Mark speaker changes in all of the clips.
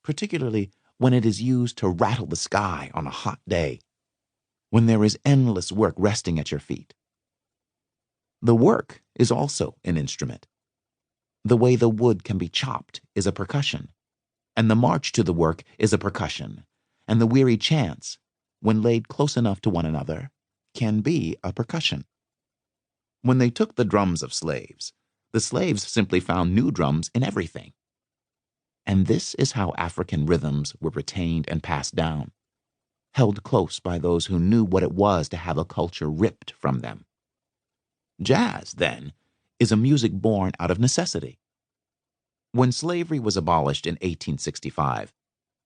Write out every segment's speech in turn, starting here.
Speaker 1: particularly when it is used to rattle the sky on a hot day, when there is endless work resting at your feet. The work is also an instrument. The way the wood can be chopped is a percussion, and the march to the work is a percussion, and the weary chants, when laid close enough to one another, can be a percussion. When they took the drums of slaves, the slaves simply found new drums in everything. And this is how African rhythms were retained and passed down, held close by those who knew what it was to have a culture ripped from them. Jazz, then, is a music born out of necessity. When slavery was abolished in 1865,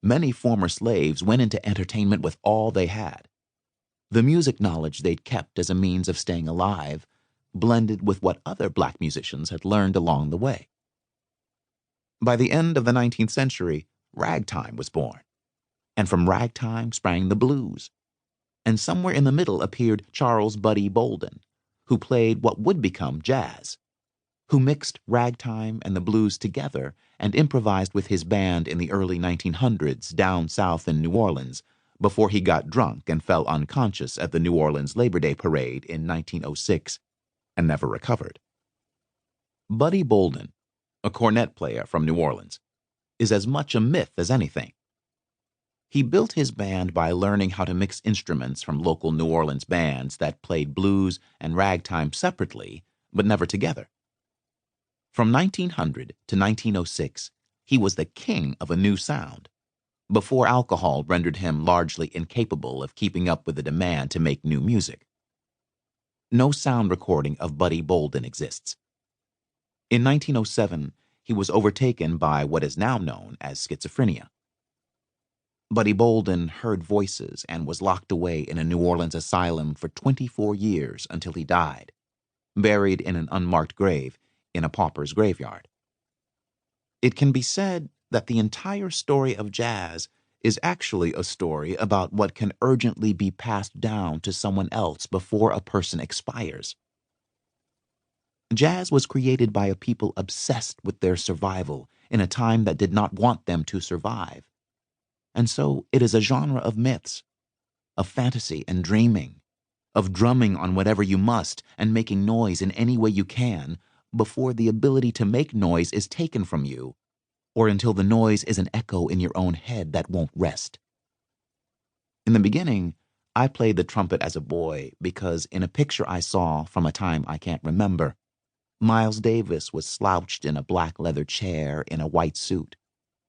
Speaker 1: many former slaves went into entertainment with all they had. The music knowledge they'd kept as a means of staying alive blended with what other black musicians had learned along the way. By the end of the 19th century, ragtime was born, and from ragtime sprang the blues, and somewhere in the middle appeared Charles Buddy Bolden, who played what would become jazz, who mixed ragtime and the blues together and improvised with his band in the early 1900s down south in New Orleans before he got drunk and fell unconscious at the New Orleans Labor Day Parade in 1906 and never recovered. Buddy Bolden, a cornet player from New Orleans, is as much a myth as anything. He built his band by learning how to mix instruments from local New Orleans bands that played blues and ragtime separately, but never together. From 1900 to 1906, he was the king of a new sound, before alcohol rendered him largely incapable of keeping up with the demand to make new music. No sound recording of Buddy Bolden exists. In 1907, he was overtaken by what is now known as schizophrenia. Buddy Bolden heard voices and was locked away in a New Orleans asylum for 24 years until he died, buried in an unmarked grave in a pauper's graveyard. It can be said that the entire story of jazz is actually a story about what can urgently be passed down to someone else before a person expires. Jazz was created by a people obsessed with their survival in a time that did not want them to survive. And so it is a genre of myths, of fantasy and dreaming, of drumming on whatever you must and making noise in any way you can before the ability to make noise is taken from you, or until the noise is an echo in your own head that won't rest. In the beginning, I played the trumpet as a boy because in a picture I saw from a time I can't remember, Miles Davis was slouched in a black leather chair in a white suit,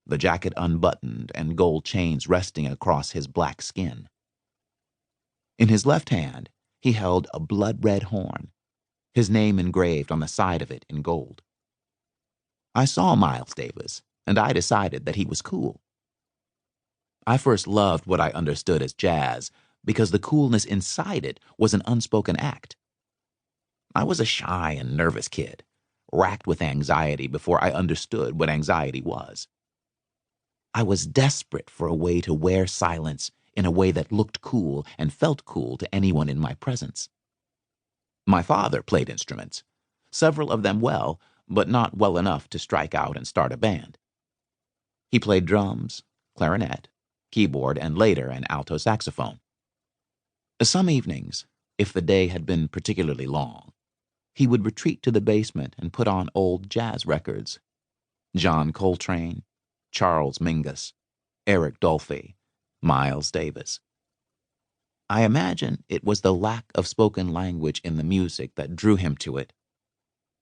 Speaker 1: the jacket unbuttoned and gold chains resting across his black skin. In his left hand, he held a blood-red horn, his name engraved on the side of it in gold. I saw Miles Davis, and I decided that he was cool. I first loved what I understood as jazz because the coolness inside it was an unspoken act. I was a shy and nervous kid, racked with anxiety before I understood what anxiety was. I was desperate for a way to wear silence in a way that looked cool and felt cool to anyone in my presence. My father played instruments, several of them well, but not well enough to strike out and start a band. He played drums, clarinet, keyboard, and later an alto saxophone. Some evenings, if the day had been particularly long, he would retreat to the basement and put on old jazz records. John Coltrane, Charles Mingus, Eric Dolphy, Miles Davis. I imagine it was the lack of spoken language in the music that drew him to it,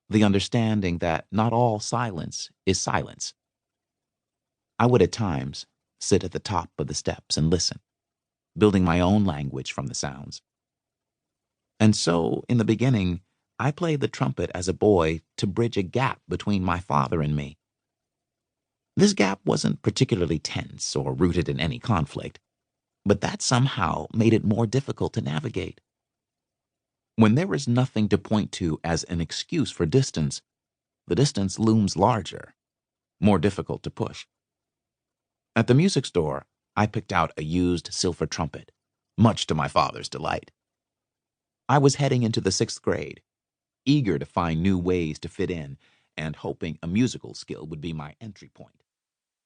Speaker 1: the understanding that not all silence is silence. I would at times sit at the top of the steps and listen, building my own language from the sounds. And so, in the beginning, I played the trumpet as a boy to bridge a gap between my father and me. This gap wasn't particularly tense or rooted in any conflict, but that somehow made it more difficult to navigate. When there is nothing to point to as an excuse for distance, the distance looms larger, more difficult to push. At the music store, I picked out a used silver trumpet, much to my father's delight. I was heading into the 6th grade, eager to find new ways to fit in and hoping a musical skill would be my entry point.